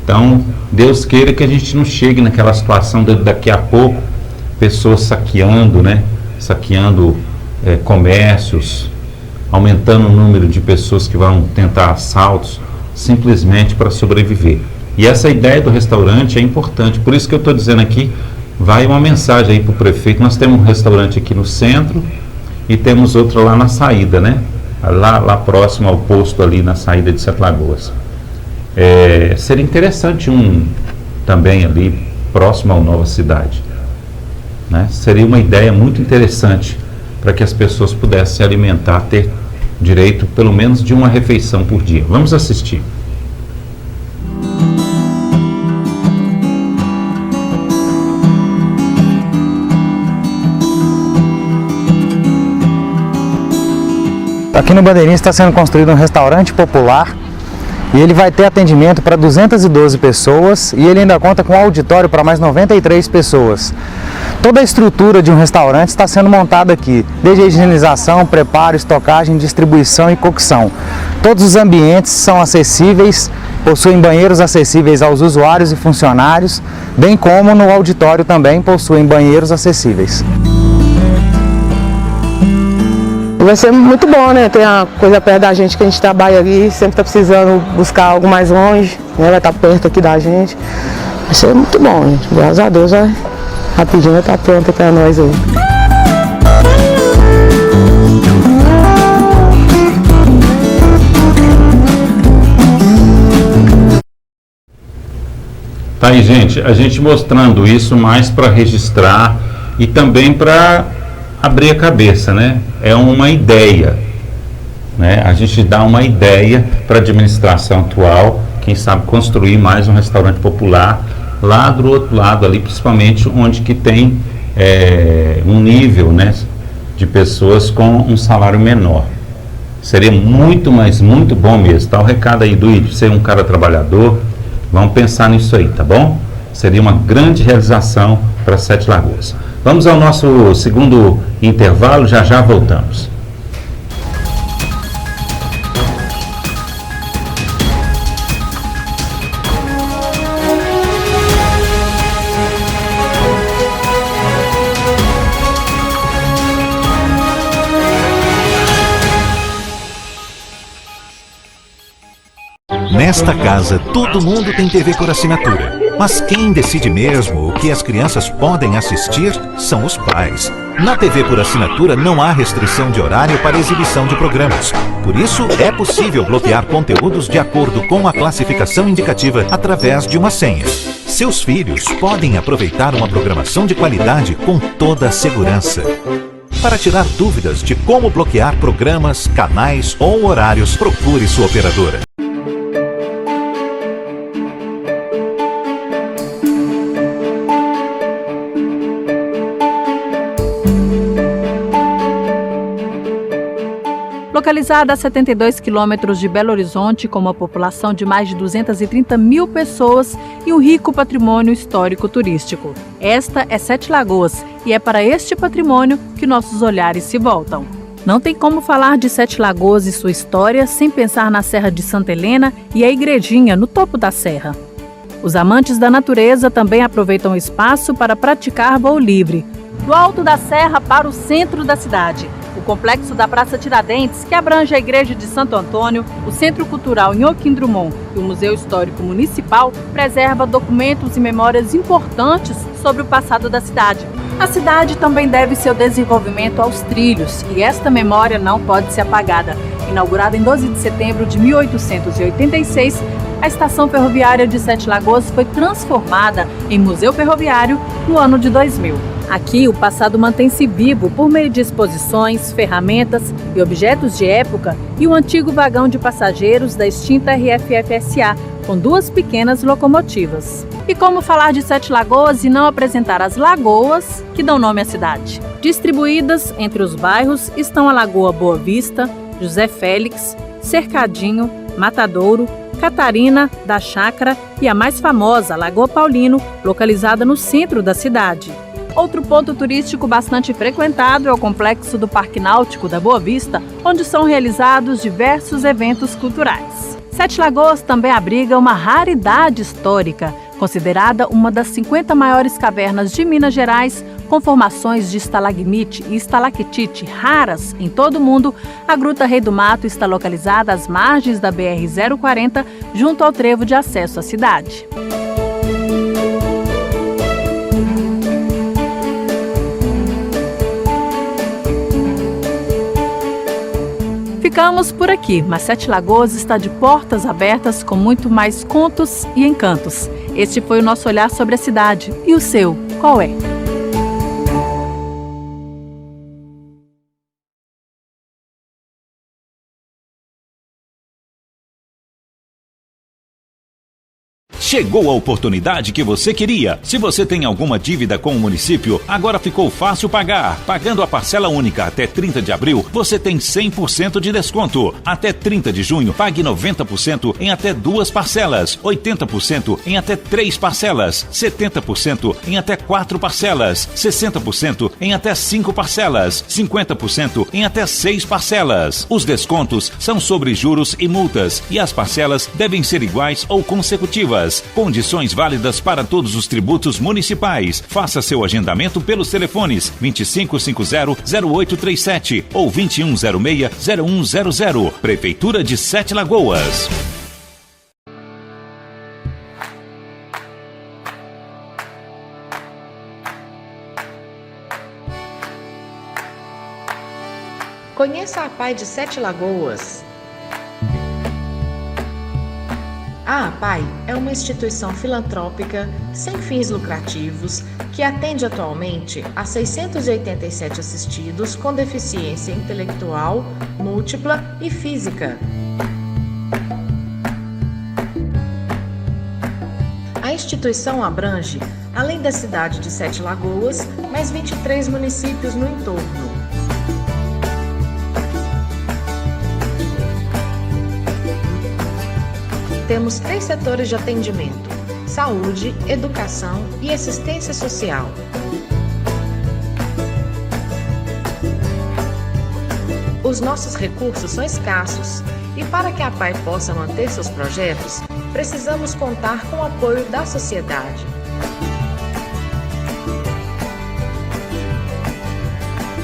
Speaker 1: Então, Deus queira que a gente não chegue naquela situação de daqui a pouco, pessoas saqueando, né? Saqueando comércios, aumentando o número de pessoas que vão tentar assaltos, simplesmente para sobreviver. E essa ideia do restaurante é importante, por isso que eu estou dizendo aqui, vai uma mensagem aí para o prefeito. Nós temos um restaurante aqui no centro e temos outro lá na saída, né? Lá próximo ao posto ali na saída de Sete Lagoas. Seria interessante um também ali próximo ao Nova Cidade, né? Seria uma ideia muito interessante para que as pessoas pudessem se alimentar, ter direito pelo menos de uma refeição por dia. Vamos assistir.
Speaker 10: Aqui no Bandeirinha está sendo construído um restaurante popular e ele vai ter atendimento para 212 pessoas e ele ainda conta com um auditório para mais 93 pessoas. Toda a estrutura de um restaurante está sendo montada aqui, desde a higienização, preparo, estocagem, distribuição e cocção. Todos os ambientes são acessíveis, possuem banheiros acessíveis aos usuários e funcionários, bem como no auditório também possuem banheiros acessíveis.
Speaker 11: Vai ser muito bom, né? Tem uma coisa perto da gente que a gente trabalha ali, sempre está precisando buscar algo mais longe, né? Vai estar perto aqui da gente. Vai ser muito bom, gente. Graças a Deus, rapidinho vai estar pronto para nós aí.
Speaker 1: Tá aí, gente, a gente mostrando isso mais para registrar e também para abrir a cabeça, né? É uma ideia, né? A gente dá uma ideia para a administração atual, quem sabe construir mais um restaurante popular lá do outro lado ali, principalmente onde que tem um nível, né, de pessoas com um salário menor. Seria muito, mas muito bom mesmo. Tá o recado aí do Ilho, ser um cara trabalhador, vamos pensar nisso aí, tá bom? Seria uma grande realização para Sete Lagoas. Vamos ao nosso segundo intervalo, já voltamos.
Speaker 8: Nesta casa, todo mundo tem TV por assinatura. Mas quem decide mesmo o que as crianças podem assistir são os pais. Na TV por assinatura não há restrição de horário para exibição de programas. Por isso, é possível bloquear conteúdos de acordo com a classificação indicativa através de uma senha. Seus filhos podem aproveitar uma programação de qualidade com toda a segurança. Para tirar dúvidas de como bloquear programas, canais ou horários, procure sua operadora.
Speaker 12: Localizada a 72 quilômetros de Belo Horizonte, com uma população de mais de 230 mil pessoas e um rico patrimônio histórico turístico. Esta é Sete Lagoas e é para este patrimônio que nossos olhares se voltam. Não tem como falar de Sete Lagoas e sua história sem pensar na Serra de Santa Helena e a Igrejinha no topo da serra. Os amantes da natureza também aproveitam o espaço para praticar voo livre. Do alto da serra para o centro da cidade, o complexo da Praça Tiradentes, que abrange a Igreja de Santo Antônio, o Centro Cultural Joaquim Drummond e o Museu Histórico Municipal, preserva documentos e memórias importantes sobre o passado da cidade. A cidade também deve seu desenvolvimento aos trilhos, e esta memória não pode ser apagada. Inaugurada em 12 de setembro de 1886, a estação ferroviária de Sete Lagoas foi transformada em museu ferroviário no ano de 2000. Aqui, o passado mantém-se vivo por meio de exposições, ferramentas e objetos de época e o antigo vagão de passageiros da extinta RFF-SA, com 2 pequenas locomotivas. E como falar de Sete Lagoas e não apresentar as lagoas que dão nome à cidade? Distribuídas entre os bairros estão a Lagoa Boa Vista, José Félix, Cercadinho, Matadouro, Catarina, da Chácara e a mais famosa, Lagoa Paulino, localizada no centro da cidade. Outro ponto turístico bastante frequentado é o complexo do Parque Náutico da Boa Vista, onde são realizados diversos eventos culturais. Sete Lagoas também abriga uma raridade histórica, considerada uma das 50 maiores cavernas de Minas Gerais, com formações de estalagmite e estalactite raras em todo o mundo. A Gruta Rei do Mato está localizada às margens da BR-040, junto ao trevo de acesso à cidade. Ficamos por aqui, mas Sete Lagoas está de portas abertas com muito mais contos e encantos. Este foi o nosso olhar sobre a cidade. E o seu, qual é?
Speaker 8: Chegou a oportunidade que você queria. Se você tem alguma dívida com o município, agora ficou fácil pagar. Pagando a parcela única até 30 de abril, você tem 100% de desconto. Até 30 de junho, pague 90% em até 2 parcelas, 80% em até 3 parcelas, 70% em até 4 parcelas, 60% em até 5 parcelas, 50% em até 6 parcelas. Os descontos são sobre juros e multas e as parcelas devem ser iguais ou consecutivas. Condições válidas para todos os tributos municipais. Faça seu agendamento pelos telefones 2550-0837 ou 2106-0100. Prefeitura de Sete Lagoas.
Speaker 13: Conheça a APAI de Sete Lagoas. A APAI é uma instituição filantrópica sem fins lucrativos que atende atualmente a 687 assistidos com deficiência intelectual, múltipla e física. A instituição abrange, além da cidade de Sete Lagoas, mais 23 municípios no entorno. Temos 3 setores de atendimento: saúde, educação e assistência social. Os nossos recursos são escassos e para que a APAI possa manter seus projetos, precisamos contar com o apoio da sociedade.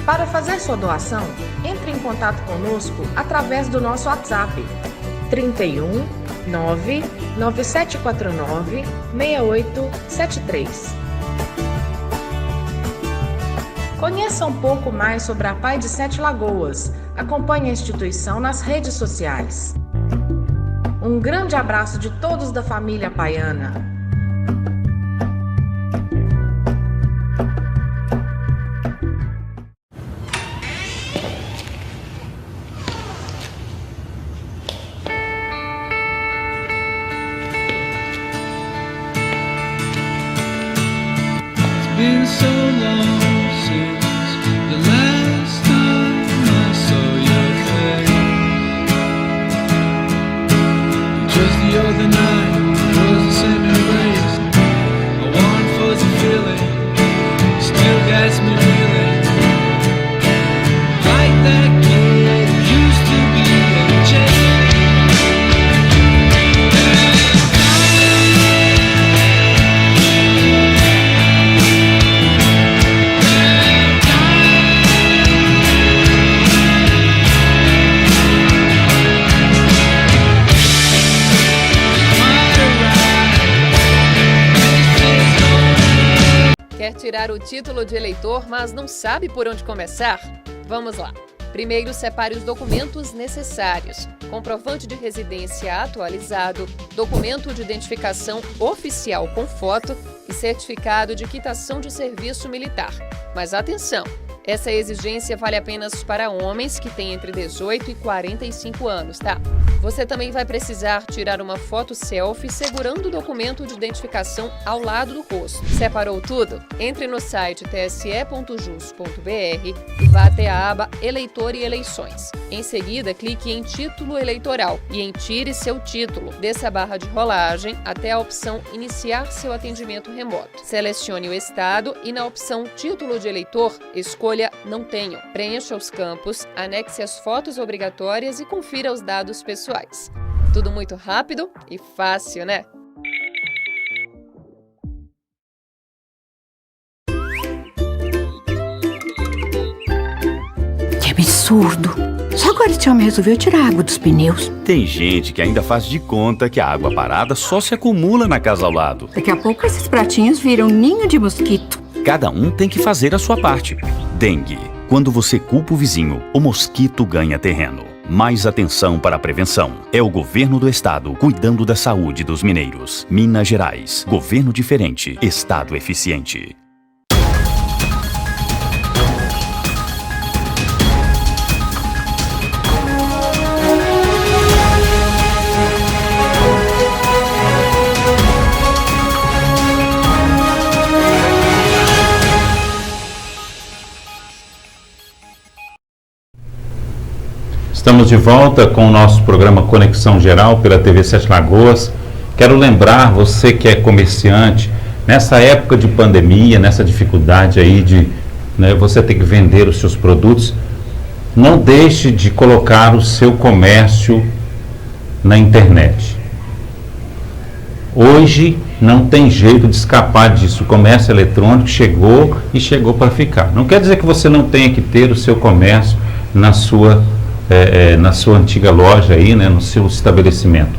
Speaker 13: Para fazer sua doação, entre em contato conosco através do nosso WhatsApp 31 99749 6873. Conheça um pouco mais sobre a APAI de Sete Lagoas. Acompanhe a instituição nas redes sociais. Um grande abraço de todos da família apaiana.
Speaker 14: Been so long since the last time I saw your face. Just the other night was the same.
Speaker 15: tirar o título de eleitor, mas não sabe por onde começar? Vamos lá. Primeiro, separe os documentos necessários: comprovante de residência atualizado, documento de identificação oficial com foto e certificado de quitação de serviço militar. Mas atenção! Essa exigência vale apenas para homens que têm entre 18 e 45 anos, tá? Você também vai precisar tirar uma foto selfie segurando o documento de identificação ao lado do rosto. Separou tudo? Entre no site tse.jus.br e vá até a aba Eleitor e Eleições. Em seguida, clique em Título Eleitoral e em Tire seu título. Desça a barra de rolagem até a opção Iniciar seu atendimento remoto. Selecione o estado e na opção Título de Eleitor, escolha Não Tenho. Preencha os campos, anexe as fotos obrigatórias e confira os dados pessoais. Tudo muito rápido e fácil, né?
Speaker 16: Que absurdo! Só agora esse homem resolveu tirar a água dos pneus.
Speaker 17: Tem gente que ainda faz de conta que a água parada só se acumula na casa ao lado.
Speaker 16: Daqui a pouco esses pratinhos viram ninho de mosquito.
Speaker 17: Cada um tem que fazer a sua parte. Dengue. Quando você culpa o vizinho, o mosquito ganha terreno. Mais atenção para a prevenção. É o governo do estado cuidando da saúde dos mineiros. Minas Gerais. Governo diferente. Estado eficiente.
Speaker 1: Estamos de volta com o nosso programa Conexão Geral pela TV Sete Lagoas. Quero lembrar você que é comerciante, nessa época de pandemia, nessa dificuldade aí de você ter que vender os seus produtos, não deixe de colocar o seu comércio na internet. Hoje não tem jeito de escapar disso. O comércio eletrônico chegou e chegou para ficar. Não quer dizer que você não tenha que ter o seu comércio na sua antiga loja aí, no seu estabelecimento,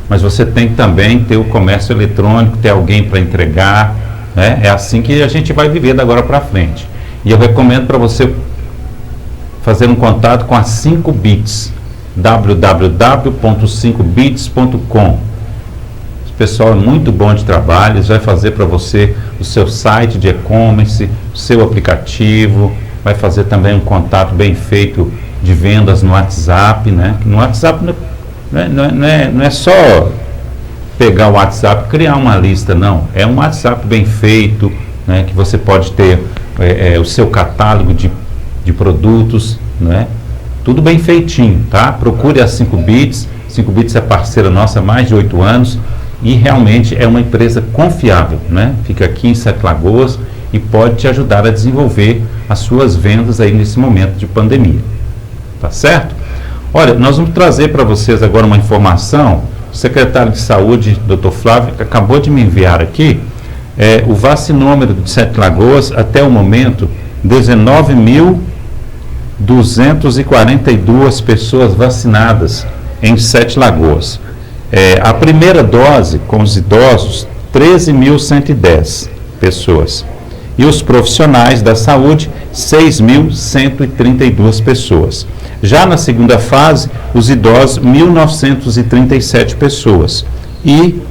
Speaker 1: mas você tem que também ter o comércio eletrônico, ter alguém para entregar, é assim que a gente vai viver da agora para frente. E eu recomendo para você fazer um contato com a 5bits, www.5bits.com. O pessoal é muito bom de trabalho, eles vai fazer para você o seu site de e-commerce, o seu aplicativo, vai fazer também um contato bem feito de vendas no WhatsApp, No WhatsApp não é só pegar o WhatsApp e criar uma lista, não. É um WhatsApp bem feito, que você pode ter o seu catálogo de produtos, Tudo bem feitinho, tá? Procure a 5bits. 5bits é parceira nossa há mais de 8 anos e realmente é uma empresa confiável, Fica aqui em Sete Lagoas e pode te ajudar a desenvolver as suas vendas aí nesse momento de pandemia. Tá certo? Olha, nós vamos trazer para vocês agora uma informação. O secretário de Saúde, Dr. Flávio, acabou de me enviar aqui o vacinômetro de Sete Lagoas, até o momento, 19.242 pessoas vacinadas em Sete Lagoas. A primeira dose com os idosos, 13.110 pessoas. E os profissionais da saúde, 6.132 pessoas. Já na segunda fase, os idosos, 1.937 pessoas. E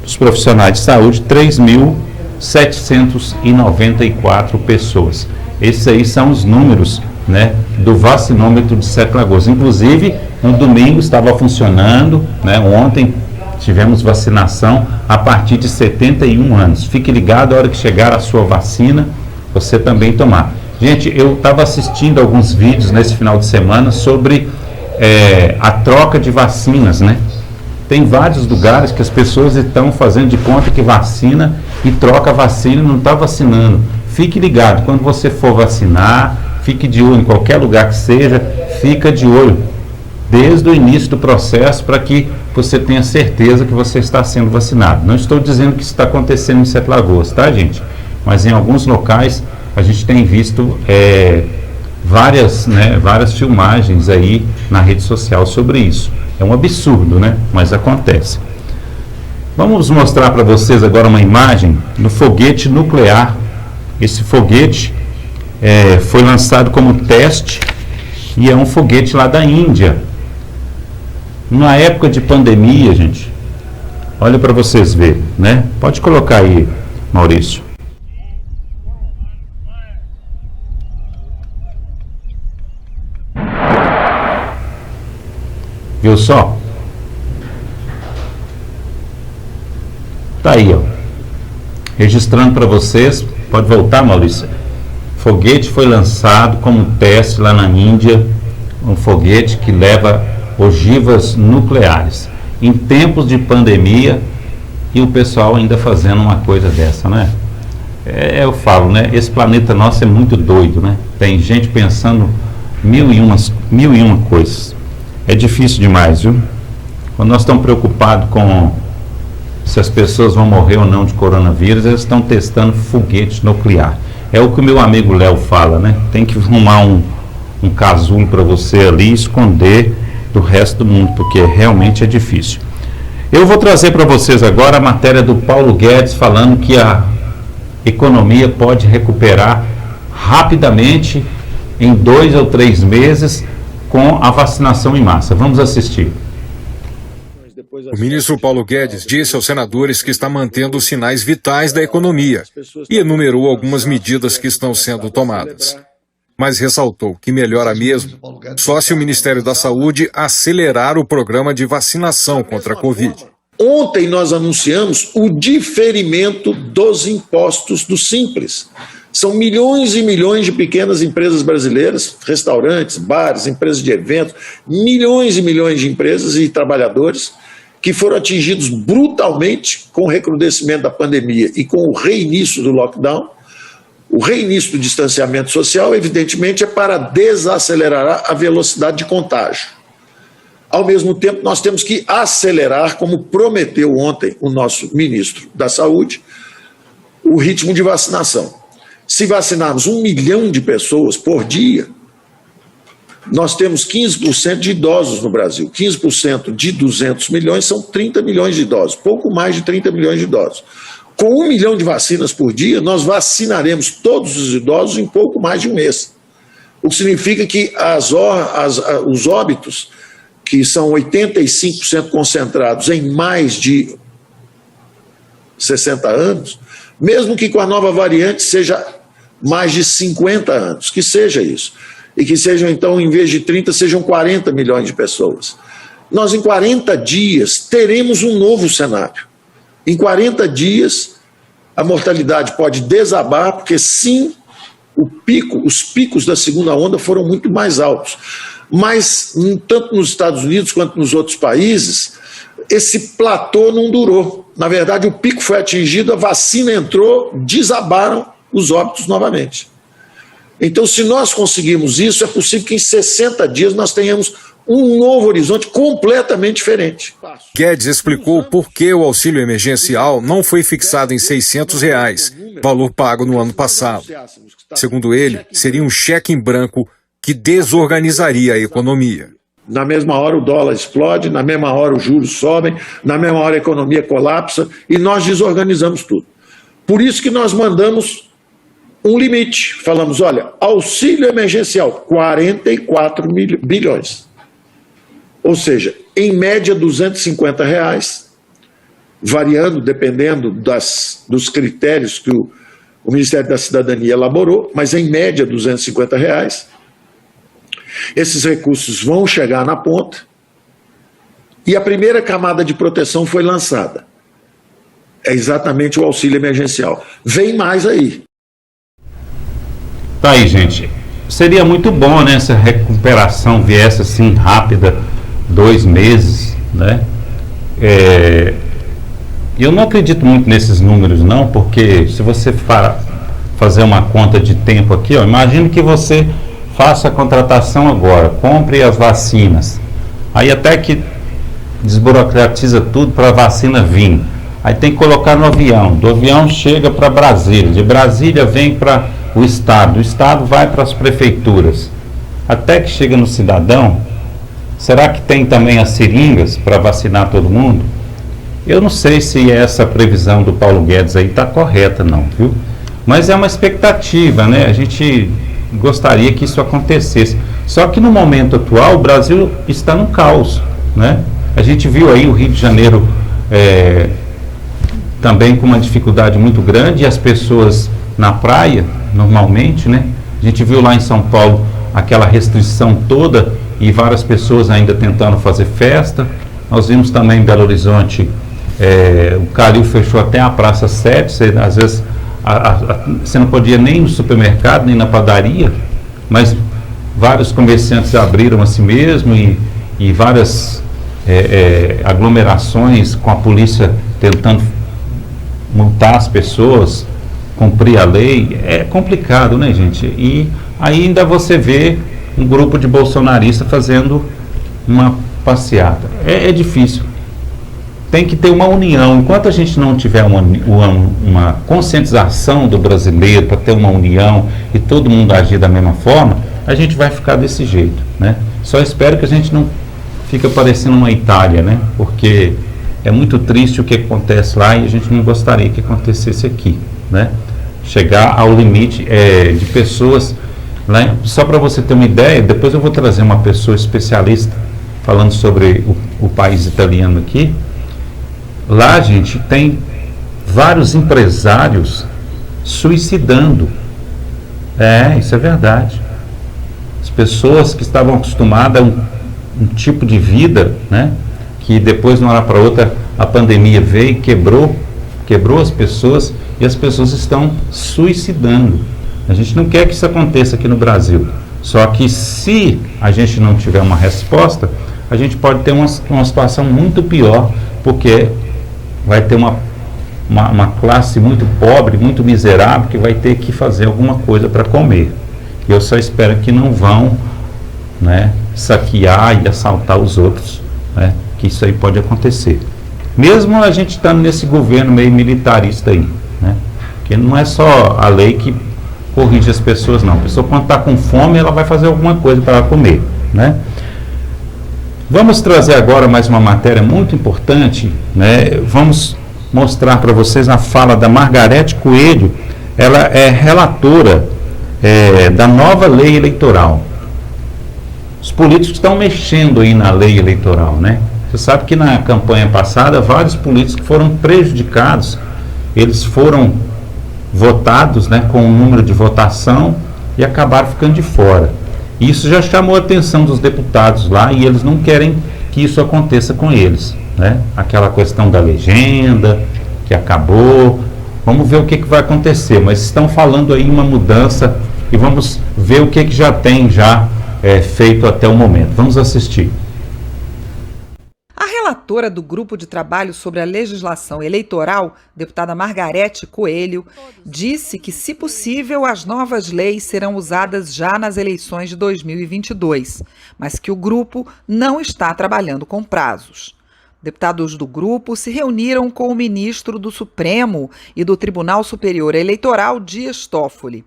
Speaker 1: os profissionais de saúde, 3.794 pessoas. Esses aí são os números do vacinômetro de Sete Lagoas. Inclusive, no domingo estava funcionando, ontem tivemos vacinação a partir de 71 anos. Fique ligado, a hora que chegar a sua vacina, você também tomar. Gente, eu estava assistindo alguns vídeos nesse final de semana sobre a troca de vacinas, Tem vários lugares que as pessoas estão fazendo de conta que vacina e troca a vacina e não está vacinando. Fique ligado, quando você for vacinar, fique de olho em qualquer lugar que seja, fica de olho desde o início do processo para que você tenha certeza que você está sendo vacinado. Não estou dizendo que isso está acontecendo em Sete Lagoas, tá, gente? Mas em alguns locais a gente tem visto várias filmagens aí na rede social sobre isso. É um absurdo, mas acontece. Vamos mostrar para vocês agora uma imagem no foguete nuclear Esse foguete foi lançado como teste e é um foguete lá da Índia. Na época de pandemia, gente, olha para vocês verem, né? Pode colocar aí, Maurício. Viu só? Tá aí, ó. Registrando para vocês. Pode voltar, Maurício. Foguete foi lançado como teste lá na Índia. Um foguete que leva ogivas nucleares. Em tempos de pandemia, e o pessoal ainda fazendo uma coisa dessa, né? Eu falo, né? Esse planeta nosso é muito doido, né? Tem gente pensando mil e uma coisas. É difícil demais, viu? Quando nós estamos preocupados com se as pessoas vão morrer ou não de coronavírus, eles estão testando foguete nuclear. É o que o meu amigo Léo fala, né? Tem que arrumar um casulo para você ali e esconder do resto do mundo, porque realmente é difícil. Eu vou trazer para vocês agora a matéria do Paulo Guedes falando que a economia pode recuperar rapidamente em 2 ou 3 meses com a vacinação em massa. Vamos assistir.
Speaker 18: O ministro Paulo Guedes disse aos senadores que está mantendo os sinais vitais da economia e enumerou algumas medidas que estão sendo tomadas. Mas ressaltou que melhora mesmo só se o Ministério da Saúde acelerar o programa de vacinação contra a Covid.
Speaker 19: Ontem nós anunciamos o diferimento dos impostos do Simples. São milhões e milhões de pequenas empresas brasileiras, restaurantes, bares, empresas de eventos, milhões e milhões de empresas e trabalhadores que foram atingidos brutalmente com o recrudescimento da pandemia e com o reinício do lockdown. O reinício do distanciamento social, evidentemente, é para desacelerar a velocidade de contágio. Ao mesmo tempo, nós temos que acelerar, como prometeu ontem o nosso ministro da Saúde, o ritmo de vacinação. Se vacinarmos 1 milhão de pessoas por dia, nós temos 15% de idosos no Brasil. 15% de 200 milhões são 30 milhões de idosos, pouco mais de 30 milhões de idosos. Com 1 milhão de vacinas por dia, nós vacinaremos todos os idosos em pouco mais de um mês. O que significa que os óbitos, que são 85% concentrados em mais de 60 anos, mesmo que com a nova variante seja mais de 50 anos, que seja isso. E que sejam, então, em vez de 30, sejam 40 milhões de pessoas. Nós, em 40 dias, teremos um novo cenário. Em 40 dias, a mortalidade pode desabar, porque sim, os picos da segunda onda foram muito mais altos. Mas, tanto nos Estados Unidos quanto nos outros países, esse platô não durou. Na verdade, o pico foi atingido, a vacina entrou, desabaram os óbitos novamente. Então, se nós conseguirmos isso, é possível que em 60 dias nós tenhamos um novo horizonte completamente diferente.
Speaker 18: Guedes explicou por que o auxílio emergencial não foi fixado em R$ 600, valor pago no ano passado. Segundo ele, seria um cheque em branco que desorganizaria a economia.
Speaker 19: Na mesma hora o dólar explode, na mesma hora os juros sobem, na mesma hora a economia colapsa e nós desorganizamos tudo. Por isso que nós mandamos um limite. Falamos, olha, auxílio emergencial, 44 bilhões. Ou seja, em média R$ 250, variando, dependendo dos critérios que o Ministério da Cidadania elaborou, mas em média R$ 250. Esses recursos vão chegar na ponta e a primeira camada de proteção foi lançada. É exatamente o auxílio emergencial. Vem mais aí.
Speaker 1: Tá aí, gente. Seria muito bom, né, essa recuperação viesse assim rápida, 2 meses, né? Eu não acredito muito nesses números, não, porque se você fazer uma conta de tempo aqui, ó, imagine que você faça a contratação agora, compre as vacinas, aí até que desburocratiza tudo para a vacina vir, aí tem que colocar no avião, do avião chega para Brasília, de Brasília vem para o estado vai para as prefeituras, até que chega no cidadão. Será que tem também as seringas para vacinar todo mundo? Eu não sei se essa previsão do Paulo Guedes aí está correta não, viu? Mas é uma expectativa, né? A gente gostaria que isso acontecesse. Só que no momento atual o Brasil está num caos, né? A gente viu aí o Rio de Janeiro também com uma dificuldade muito grande, e as pessoas na praia, normalmente, né? A gente viu lá em São Paulo aquela restrição toda e várias pessoas ainda tentando fazer festa. Nós vimos também em Belo Horizonte, o Calil fechou até a Praça 7, às vezes você não podia nem ir no supermercado, nem na padaria, mas vários comerciantes abriram a si mesmo e várias aglomerações com a polícia tentando multar as pessoas, cumprir a lei. É complicado, né, gente? E ainda você vê um grupo de bolsonaristas fazendo uma passeata. É difícil. Tem que ter uma união. Enquanto a gente não tiver uma conscientização do brasileiro para ter uma união e todo mundo agir da mesma forma, a gente vai ficar desse jeito, né? Só espero que a gente não fique parecendo uma Itália, né? Porque é muito triste o que acontece lá e a gente não gostaria que acontecesse aqui, né? Chegar ao limite de pessoas lá. Só para você ter uma ideia, depois eu vou trazer uma pessoa especialista falando sobre o país italiano aqui. Lá, gente, tem vários empresários suicidando. Isso é verdade. As pessoas que estavam acostumadas a um tipo de vida, né, que depois, de uma hora para outra, a pandemia veio e quebrou as pessoas, e as pessoas estão suicidando. A gente não quer que isso aconteça aqui no Brasil. Só que se a gente não tiver uma resposta, a gente pode ter uma situação muito pior, porque vai ter uma classe muito pobre, muito miserável, que vai ter que fazer alguma coisa para comer. E eu só espero que não vão, né, saquear e assaltar os outros, né, que isso aí pode acontecer. Mesmo a gente estando nesse governo meio militarista aí, né, porque não é só a lei que corrige as pessoas, não. A pessoa, quando está com fome, ela vai fazer alguma coisa para ela comer, né? Vamos trazer agora mais uma matéria muito importante, né? Vamos mostrar para vocês a fala da Margarete Coelho. Ela é relatora da nova lei eleitoral. Os políticos estão mexendo aí na lei eleitoral, né? Você sabe que na campanha passada vários políticos foram prejudicados. Eles foram votados, né, com um número de votação e acabaram ficando de fora. Isso já chamou a atenção dos deputados lá e eles não querem que isso aconteça com eles, né? Aquela questão da legenda que acabou. Vamos ver o que vai acontecer, mas estão falando aí uma mudança e vamos ver o que já tem feito até o momento. Vamos assistir.
Speaker 20: A relatora do Grupo de Trabalho sobre a Legislação Eleitoral, deputada Margarete Coelho, disse que, se possível, as novas leis serão usadas já nas eleições de 2022, mas que o grupo não está trabalhando com prazos. Deputados do grupo se reuniram com o ministro do Supremo e do Tribunal Superior Eleitoral, Dias Toffoli.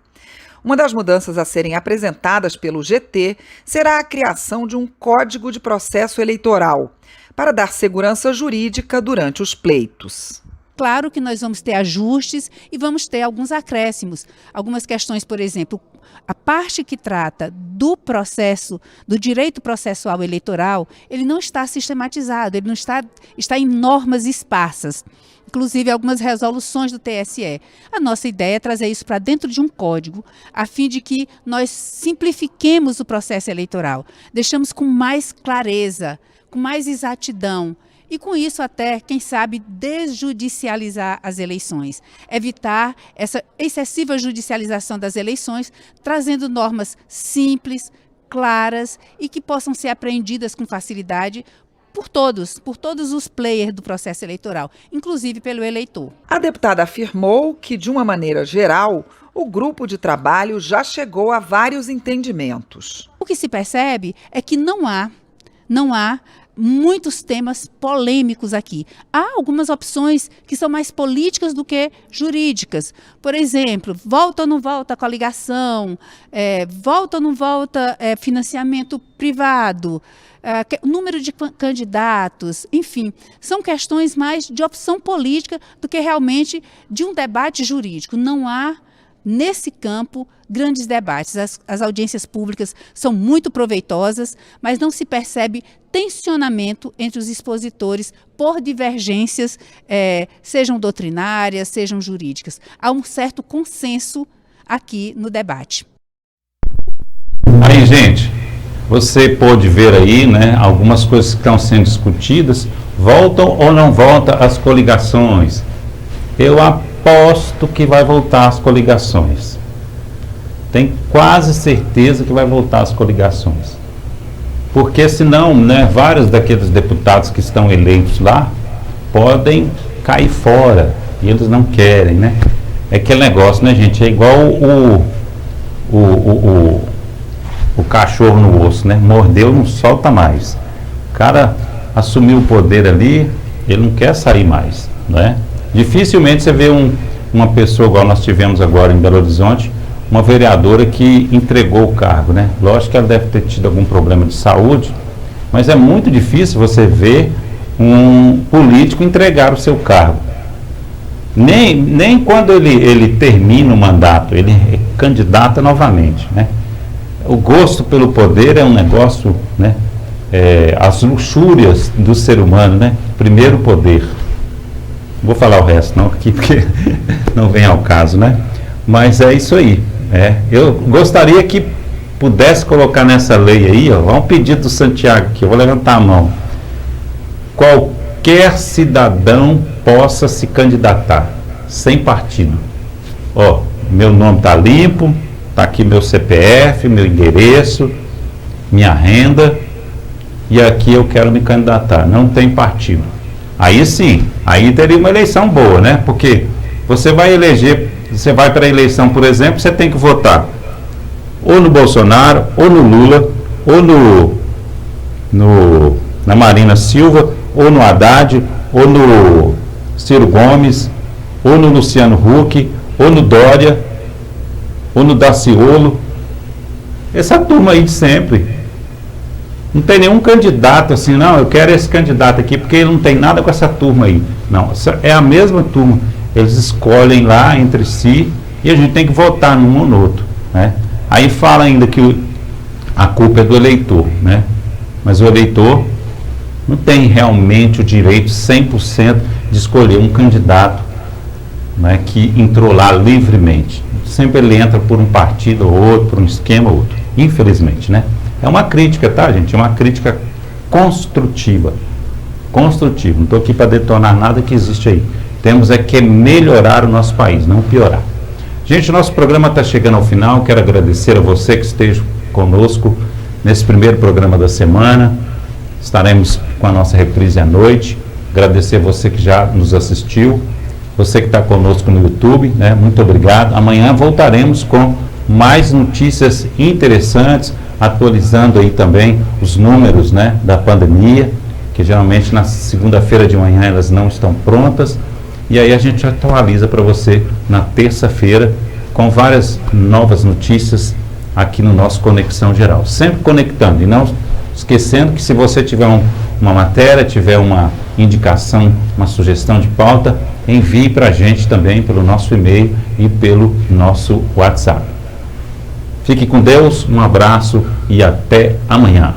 Speaker 20: Uma das mudanças a serem apresentadas pelo GT será a criação de um Código de Processo Eleitoral, para dar segurança jurídica durante os pleitos.
Speaker 21: Claro que nós vamos ter ajustes e vamos ter alguns acréscimos. Algumas questões, por exemplo, a parte que trata do processo, do direito processual eleitoral, ele não está sistematizado, ele não está em normas esparsas. Inclusive algumas resoluções do TSE. A nossa ideia é trazer isso para dentro de um código, a fim de que nós simplifiquemos o processo eleitoral, deixamos com mais clareza, com mais exatidão e com isso até, quem sabe, desjudicializar as eleições. Evitar essa excessiva judicialização das eleições, trazendo normas simples, claras e que possam ser apreendidas com facilidade por todos os players do processo eleitoral, inclusive pelo eleitor.
Speaker 20: A deputada afirmou que, de uma maneira geral, o grupo de trabalho já chegou a vários entendimentos.
Speaker 21: O que se percebe é que não há muitos temas polêmicos aqui. Há algumas opções que são mais políticas do que jurídicas. Por exemplo, volta ou não volta a coligação, volta ou não volta financiamento privado, número de candidatos, enfim, são questões mais de opção política do que realmente de um debate jurídico. Não há nesse campo, grandes debates. As audiências públicas são muito proveitosas, mas não se percebe tensionamento entre os expositores por divergências, sejam doutrinárias, sejam jurídicas. Há um certo consenso aqui no debate.
Speaker 1: Aí, gente, você pode ver aí, né, algumas coisas que estão sendo discutidas. Voltam ou não voltam as coligações? Eu aposto que vai voltar as coligações. Tenho quase certeza que vai voltar as coligações. Porque senão, né, vários daqueles deputados que estão eleitos lá podem cair fora. E eles não querem, né? É aquele negócio, né, gente? É igual o cachorro no osso, né? Mordeu, não solta mais. O cara assumiu o poder ali, ele não quer sair mais, né? Dificilmente você vê uma pessoa igual nós tivemos agora em Belo Horizonte, uma vereadora que entregou o cargo, né? Lógico que ela deve ter tido algum problema de saúde, mas é muito difícil você ver um político entregar o seu cargo. Nem quando ele termina o mandato, ele é candidata novamente, né? O gosto pelo poder é um negócio, né? As luxúrias do ser humano, né? Primeiro o poder. Vou falar o resto não aqui, porque não vem ao caso, né? Mas é isso aí. Eu gostaria que pudesse colocar nessa lei aí, ó, um pedido do Santiago aqui, eu vou levantar a mão. Qualquer cidadão possa se candidatar, sem partido. Ó, meu nome está limpo, está aqui meu CPF, meu endereço, minha renda, e aqui eu quero me candidatar, não tem partido. Aí sim, aí teria uma eleição boa, né? Porque você vai eleger, você vai para a eleição, por exemplo, você tem que votar ou no Bolsonaro, ou no Lula, ou na Marina Silva, ou no Haddad, ou no Ciro Gomes, ou no Luciano Huck, ou no Dória, ou no Daciolo. Essa turma aí de sempre. Não tem nenhum candidato assim, não, eu quero esse candidato aqui, porque ele não tem nada com essa turma aí. Não, é a mesma turma. Eles escolhem lá entre si e a gente tem que votar num ou no outro, né? Aí fala ainda que a culpa é do eleitor, né? Mas o eleitor não tem realmente o direito 100% de escolher um candidato, né, que entrou lá livremente. Sempre ele entra por um partido ou outro, por um esquema ou outro, infelizmente, né? É uma crítica, tá, gente? É uma crítica construtiva. Construtiva. Não estou aqui para detonar nada que existe aí. Temos é que melhorar o nosso país, não piorar. Gente, nosso programa está chegando ao final. Quero agradecer a você que esteja conosco nesse primeiro programa da semana. Estaremos com a nossa reprise à noite. Agradecer a você que já nos assistiu. Você que está conosco no YouTube, né? Muito obrigado. Amanhã voltaremos com mais notícias interessantes, atualizando aí também os números, né, da pandemia, que geralmente na segunda-feira de manhã elas não estão prontas, e aí a gente atualiza para você na terça-feira com várias novas notícias aqui no nosso Conexão Geral. Sempre conectando e não esquecendo que se você tiver uma matéria, tiver uma indicação, uma sugestão de pauta, envie para a gente também pelo nosso e-mail e pelo nosso WhatsApp. Fique com Deus, um abraço e até amanhã.